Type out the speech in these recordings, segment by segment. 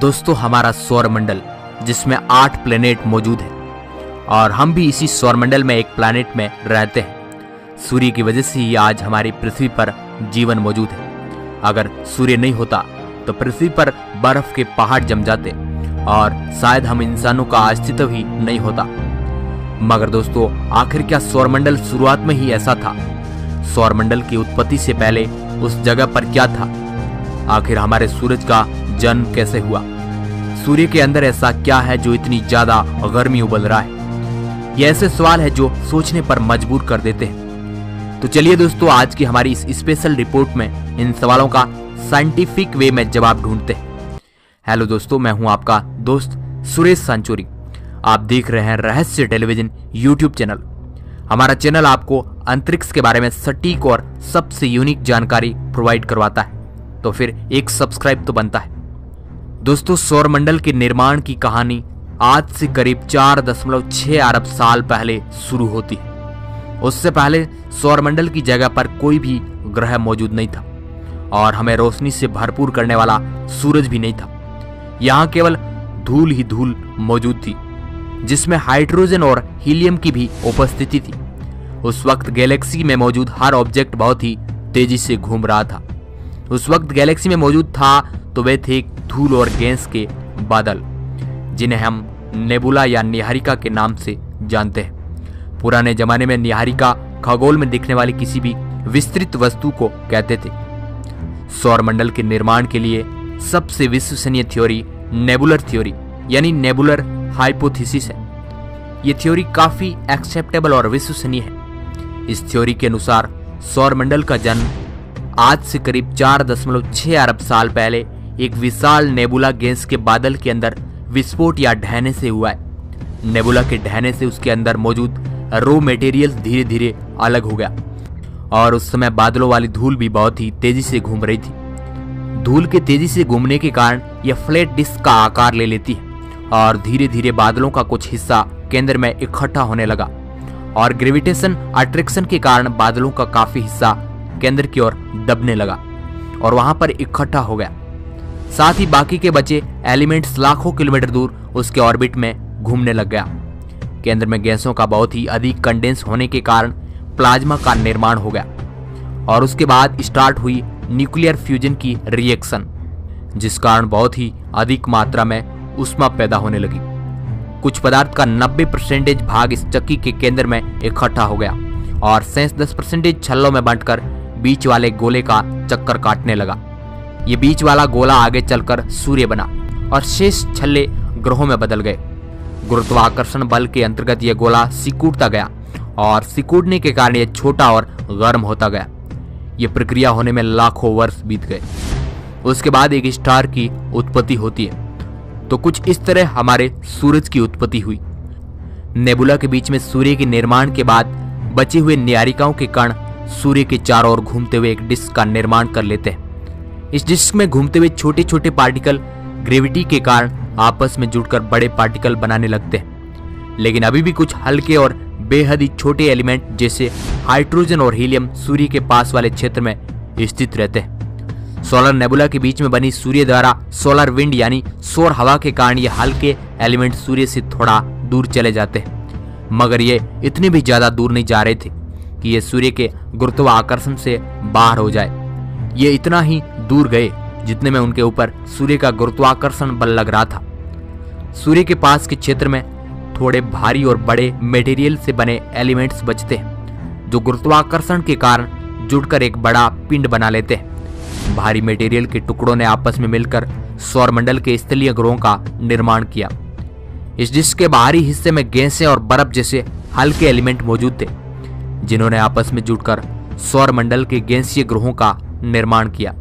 दोस्तों हमारा सौरमंडल जिसमें 8 प्लेनेट मौजूद हैं और हम भी इसी सौरमंडल में एक प्लैनेट में रहते हैं। सूर्य की वजह से ही आज हमारी पृथ्वी पर जीवन मौजूद है। अगर सूर्य नहीं होता तो पृथ्वी पर बर्फ के पहाड़ जम जाते और शायद हम इंसानों का अस्तित्व ही नहीं होता। मगर दोस्तों आखिर क्या सौरमंडल शुरुआत में ही ऐसा था? सौरमंडल की उत्पत्ति से पहले उस जगह पर क्या था? आखिर हमारे सूरज का जन्म कैसे हुआ? सूर्य के अंदर ऐसा क्या है जो इतनी ज्यादा गर्मी उबल रहा है? ये ऐसे सवाल है जो सोचने पर मजबूर कर देते हैं। तो चलिए दोस्तों आज की हमारी इस स्पेशल रिपोर्ट में इन सवालों का साइंटिफिक वे में जवाब ढूंढते हैं। हेलो दोस्तों, मैं हूं आपका दोस्त सुरेश सांचोरी। आप देख रहे हैं रहस्य टेलीविजन यूट्यूब चैनल। हमारा चैनल आपको अंतरिक्ष के बारे में सटीक और सबसे यूनिक जानकारी प्रोवाइड करवाता है, तो फिर एक सब्सक्राइब तो बनता है। दोस्तों सौरमंडल के निर्माण की कहानी आज से करीब 4.6 अरब साल पहले शुरू होती है। उससे पहले सौरमंडल की जगह पर कोई भी ग्रह मौजूद नहीं था और हमें रोशनी से भरपूर करने वाला सूरज भी नहीं था। यहाँ केवल धूल ही धूल मौजूद थी, जिसमें हाइड्रोजन और हीलियम की भी उपस्थिति थी। उस वक्त गैलेक्सी में मौजूद हर ऑब्जेक्ट बहुत ही तेजी से घूम रहा था। उस वक्त गैलेक्सी में मौजूद था तो वे थे धूल और गैस के बादल, जिन्हें हम नेबुला या निहारिका के नाम से जानते हैं। पुराने जमाने में निहारिका खगोल में दिखने वाली किसी भी विस्तृत वस्तु को कहते थे। सौरमंडल के निर्माण के लिए सबसे विश्वसनीय थ्योरी नेबुलर थ्योरी यानी नेबुलर हाइपोथेसिस है। ये थ्योरी काफी एक्सेप्टेबल और विश्वसनीय है। इस थ्योरी के अनुसार सौरमंडल का जन्म आज से करीब 4.6 अरब साल पहले एक विशाल नेबुला गैस के बादल के अंदर विस्फोट या ढहने से हुआ है। नेबुला के ढहने से उसके अंदर मौजूद रॉ मटेरियल धीरे धीरे अलग हो गया और उस समय बादलों वाली धूल भी बहुत ही तेजी से घूम रही थी। धूल के तेजी से घूमने के कारण यह फ्लैट डिस्क का आकार ले लेती है और धीरे धीरे बादलों का कुछ हिस्सा केंद्र में इकट्ठा होने लगा और ग्रेविटेशन अट्रैक्शन के कारण बादलों का काफी हिस्सा केंद्र की ओर दबने लगा और वहां पर इकट्ठा हो गया। साथ ही बाकी के बचे एलिमेंट्स लाखों किलोमीटर दूर उसके ऑर्बिट में घूमने लग गया। केंद्र में गैसों का बहुत ही अधिक कंडेंस होने के कारण प्लाज्मा का निर्माण हो गया और उसके बाद स्टार्ट हुई न्यूक्लियर फ्यूजन की रिएक्शन, जिस कारण बहुत ही अधिक मात्रा में ऊष्मा पैदा होने लगी। कुछ पदार्थ का 90% भाग इस चक्की के केंद्र में इकट्ठा हो गया और 10% छल्लों में बांटकर बीच वाले गोले का चक्कर काटने लगा। ये बीच वाला गोला आगे चलकर सूर्य बना और शेष छल्ले ग्रहों में बदल गए। गुरुत्वाकर्षण बल के अंतर्गत यह गोला सिकुड़ता गया और सिकुड़ने के कारण यह छोटा और गर्म होता गया। यह प्रक्रिया होने में लाखों वर्ष बीत गए। उसके बाद एक स्टार की उत्पत्ति होती है। तो कुछ इस तरह हमारे सूरज की उत्पत्ति हुई। नेबुला के बीच में सूर्य के निर्माण के बाद बचे हुए निहारिकाओं के कण सूर्य के चारों ओर घूमते हुए एक डिस्क का निर्माण कर लेते हैं। इस डिस्क में घूमते हुए छोटे छोटे पार्टिकल ग्रेविटी के कारण आपस में जुड़कर बड़े पार्टिकल बनाने लगते हैं। लेकिन अभी भी कुछ हल्के और बेहद ही छोटे एलिमेंट जैसे हाइड्रोजन और हीलियम सूर्य के पास वाले क्षेत्र में स्थित रहते हैं। सोलर नेबुला के बीच में बनी सूर्य द्वारा सोलर विंड यानी सौर हवा के कारण ये हल्के एलिमेंट सूर्य से थोड़ा दूर चले जाते हैं, मगर ये इतने भी ज्यादा दूर नहीं जा रहे थे कि ये सूर्य के गुरुत्वाकर्षण से बाहर हो जाए। ये इतना ही दूर गए जितने में उनके ऊपर सूर्य का गुरुत्वाकर्षण बल लग रहा था। सूर्य के पास के क्षेत्र में थोड़े भारी और बड़े मटेरियल से बने एलिमेंट्स बचते हैं, जो गुरुत्वाकर्षण के कारण जुड़कर एक बड़ा पिंड बना लेते हैं। भारी मटेरियल के टुकड़ों ने आपस में मिलकर सौरमंडल के स्थलीय ग्रहों का निर्माण किया। इस डिस्क के बाहरी हिस्से में गैसें और बर्फ जैसे हल्के एलिमेंट मौजूद थे, जिन्होंने आपस में जुड़कर सौरमंडल के गैसीय ग्रहों का निर्माण किया।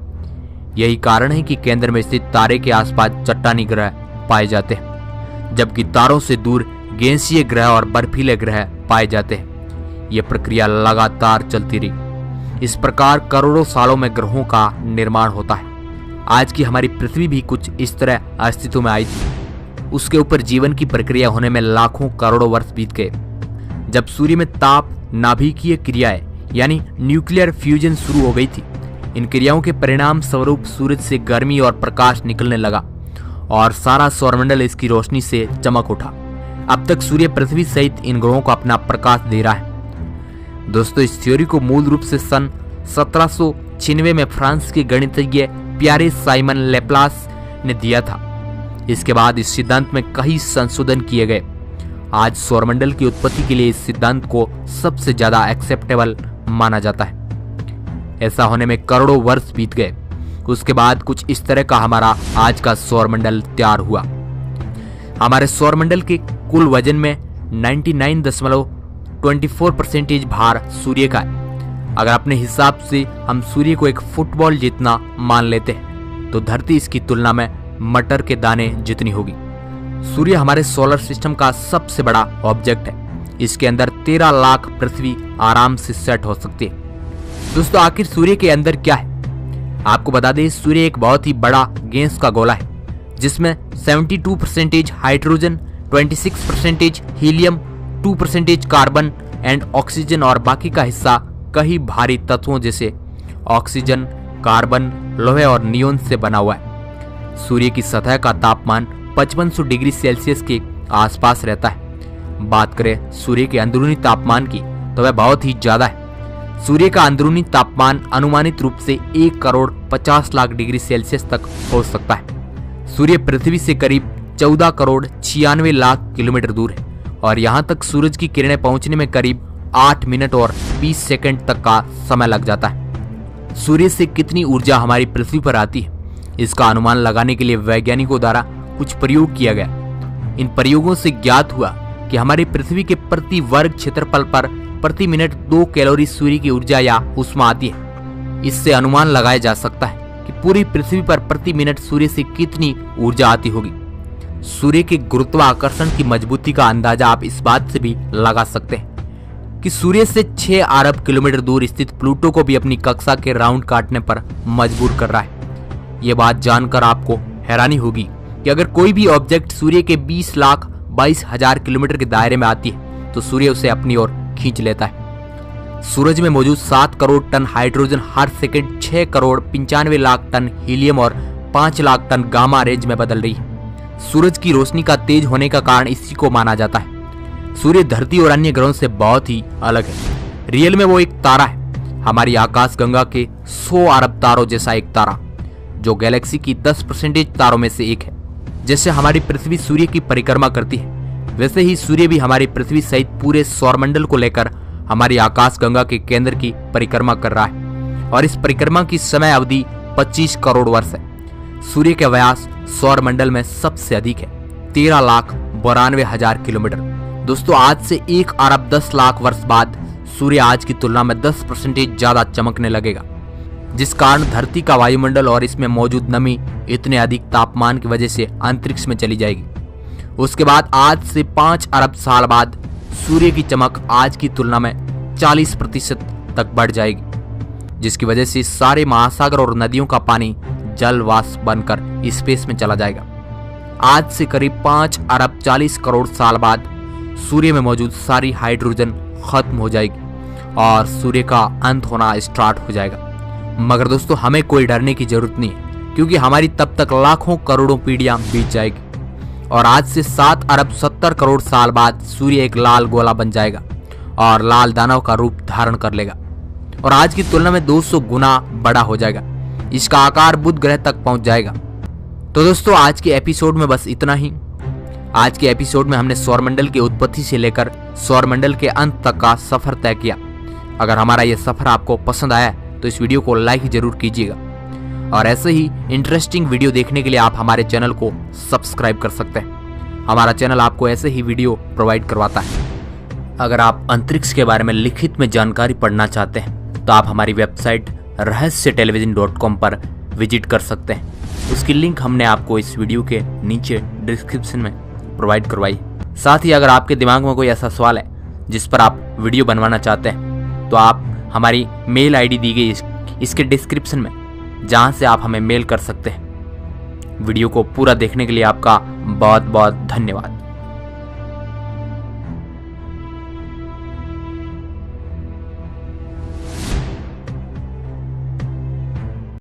यही कारण है कि केंद्र में स्थित तारे के आसपास चट्टानी ग्रह पाए जाते हैं, जबकि तारों से दूर गैसीय ग्रह और बर्फीले ग्रह पाए जाते हैं। यह प्रक्रिया लगातार चलती रही। इस प्रकार करोड़ों सालों में ग्रहों का निर्माण होता है। आज की हमारी पृथ्वी भी कुछ इस तरह अस्तित्व में आई थी। उसके ऊपर जीवन की प्रक्रिया होने में लाखों करोड़ों वर्ष बीत गए। जब सूर्य में ताप नाभिकीय क्रियाएं यानी न्यूक्लियर फ्यूजन शुरू हो गई थी, इन क्रियाओं के परिणाम स्वरूप सूरज से गर्मी और प्रकाश निकलने लगा और सारा सौरमंडल इसकी रोशनी से चमक उठा। अब तक सूर्य पृथ्वी सहित इन ग्रहों को अपना प्रकाश दे रहा है। दोस्तों, इस थ्योरी को मूल रूप से सन 1796 में फ्रांस के गणितज्ञ प्यारे साइमन लेप्लास ने दिया था। इसके बाद इस सिद्धांत में कई संशोधन किए गए। आज सौरमंडल की उत्पत्ति के लिए इस सिद्धांत को सबसे ज्यादा एक्सेप्टेबल माना जाता है। ऐसा होने में करोड़ों वर्ष बीत गए। उसके बाद कुछ इस तरह का हमारा आज का सौरमंडल तैयार हुआ। हमारे सौरमंडल के कुल वजन में 99.24% भार सूर्य का है। अगर अपने हिसाब से हम सूर्य को एक फुटबॉल जितना मान लेते हैं तो धरती इसकी तुलना में मटर के दाने जितनी होगी। सूर्य हमारे सोलर सिस्टम का सबसे बड़ा ऑब्जेक्ट है। इसके अंदर 13 लाख पृथ्वी आराम से सेट हो सकती है। दोस्तों, आखिर सूर्य के अंदर क्या है? आपको बता दें, सूर्य एक बहुत ही बड़ा गैस का गोला है जिसमें 72% hydrogen, 26% helium, 2% carbon and oxygen और बाकी का हिस्सा कई भारी तत्वों जैसे ऑक्सीजन, कार्बन, लोहे और नियोन से बना हुआ है। सूर्य की सतह का तापमान 5500 डिग्री सेल्सियस के आसपास रहता है। बात करें सूर्य के अंदरूनी तापमान की तो वह बहुत ही ज्यादा है। सूर्य का अंदरूनी तापमान अनुमानित रूप से 1,50,00,000 डिग्री सेल्सियस तक हो सकता है। सूर्य पृथ्वी से करीब 14,96,00,000 किलोमीटर दूर है और यहाँ तक सूरज की किरणें पहुंचने में करीब 8 मिनट और 20 सेकंड तक का समय लग जाता है। सूर्य से कितनी ऊर्जा हमारी पृथ्वी पर आती है, इसका अनुमान लगाने के लिए वैज्ञानिकों द्वारा कुछ प्रयोग किया गया। इन प्रयोगों से ज्ञात हुआ कि हमारी पृथ्वी के प्रति वर्ग क्षेत्रफल पर प्रति मिनट 2 कैलोरी सूर्य की ऊर्जा या ऊष्मा आती है। इससे अनुमान लगाया जा सकता है कि पूरी पृथ्वी पर प्रति मिनट सूर्य से कितनी ऊर्जा आती होगी। सूर्य के गुरुत्वाकर्षण की मजबूती का अंदाजा आप इस बात से भी लगा सकते हैं कि सूर्य से 6 अरब किलोमीटर दूर स्थित प्लूटो को भी अपनी कक्षा के राउंड काटने पर मजबूर कर रहा है। ये बात जानकर आपको हैरानी होगी कि अगर कोई भी ऑब्जेक्ट सूर्य के 20,22,000 किलोमीटर के दायरे में आती है तो सूर्य उसे अपनी ओर खींच लेता है। सूरज में मौजूद 7 करोड़ टन हाइड्रोजन हर second 6 crore 95 lakh ton helium और 5 लाख टन गामा रेज में बदल रही है। सूरज की रोशनी का तेज होने का कारण इसी को माना जाता है। सूर्य धरती और अन्य ग्रहों से बहुत ही अलग है। रियल में वो एक तारा है, हमारी आकाश गंगा के 100 अरब तारों जैसा एक तारा, जो गैलेक्सी की 10% तारों में से एक है। जैसे हमारी पृथ्वी सूर्य की परिक्रमा करती है, वैसे ही सूर्य भी हमारी पृथ्वी सहित पूरे सौरमंडल को लेकर हमारी आकाश गंगा के केंद्र की परिक्रमा कर रहा है और इस परिक्रमा की समय अवधि 25 करोड़ वर्ष है। सूर्य का व्यास सौरमंडल में सबसे अधिक है, 13,92,000 किलोमीटर। दोस्तों, आज से 1 अरब 10 लाख वर्ष बाद सूर्य आज की तुलना में 10% ज्यादा चमकने लगेगा, जिस कारण धरती का वायुमंडल और इसमें मौजूद नमी इतने अधिक तापमान की वजह से अंतरिक्ष में चली जाएगी। उसके बाद आज से 5 अरब साल बाद सूर्य की चमक आज की तुलना में 40% तक बढ़ जाएगी, जिसकी वजह से सारे महासागर और नदियों का पानी जल वाष्प बनकर स्पेस में चला जाएगा। आज से करीब 5 अरब 40 करोड़ साल बाद सूर्य में मौजूद सारी हाइड्रोजन खत्म हो जाएगी और सूर्य का अंत होना स्टार्ट हो जाएगा। मगर दोस्तों, हमें कोई डरने की जरूरत नहीं है, क्योंकि हमारी तब तक लाखों करोड़ों पीढ़ियां बीत जाएगी और आज से 7 अरब 70 करोड़ साल बाद सूर्य एक लाल गोला बन जाएगा और लाल दानव का रूप धारण कर लेगा और आज की तुलना में 200 गुना बड़ा हो जाएगा। इसका आकार बुध ग्रह तक पहुंच जाएगा। तो दोस्तों, आज के एपिसोड में बस इतना ही। आज के एपिसोड में हमने सौरमंडल की उत्पत्ति से लेकर सौरमंडल के अंत तक का सफर तय किया। अगर हमारा यह सफर आपको पसंद आया तो इस वीडियो को लाइक जरूर कीजिएगा और ऐसे ही इंटरेस्टिंग वीडियो देखने के लिए आप हमारे चैनल को सब्सक्राइब कर सकते हैं। हमारा चैनल आपको ऐसे ही वीडियो प्रोवाइड करवाता है। अगर आप अंतरिक्ष के बारे में लिखित में जानकारी पढ़ना चाहते हैं तो आप हमारी वेबसाइट RahasyaTelevision.com पर विजिट कर सकते हैं। उसकी लिंक हमने आपको इस वीडियो के नीचे डिस्क्रिप्शन में प्रोवाइड करवाई। साथ ही अगर आपके दिमाग में कोई ऐसा सवाल है जिस पर आप वीडियो बनवाना चाहते हैं तो आप हमारी मेल आईडी दी गई इसके डिस्क्रिप्शन में, जहां से आप हमें मेल कर सकते हैं। वीडियो को पूरा देखने के लिए आपका बहुत बहुत धन्यवाद।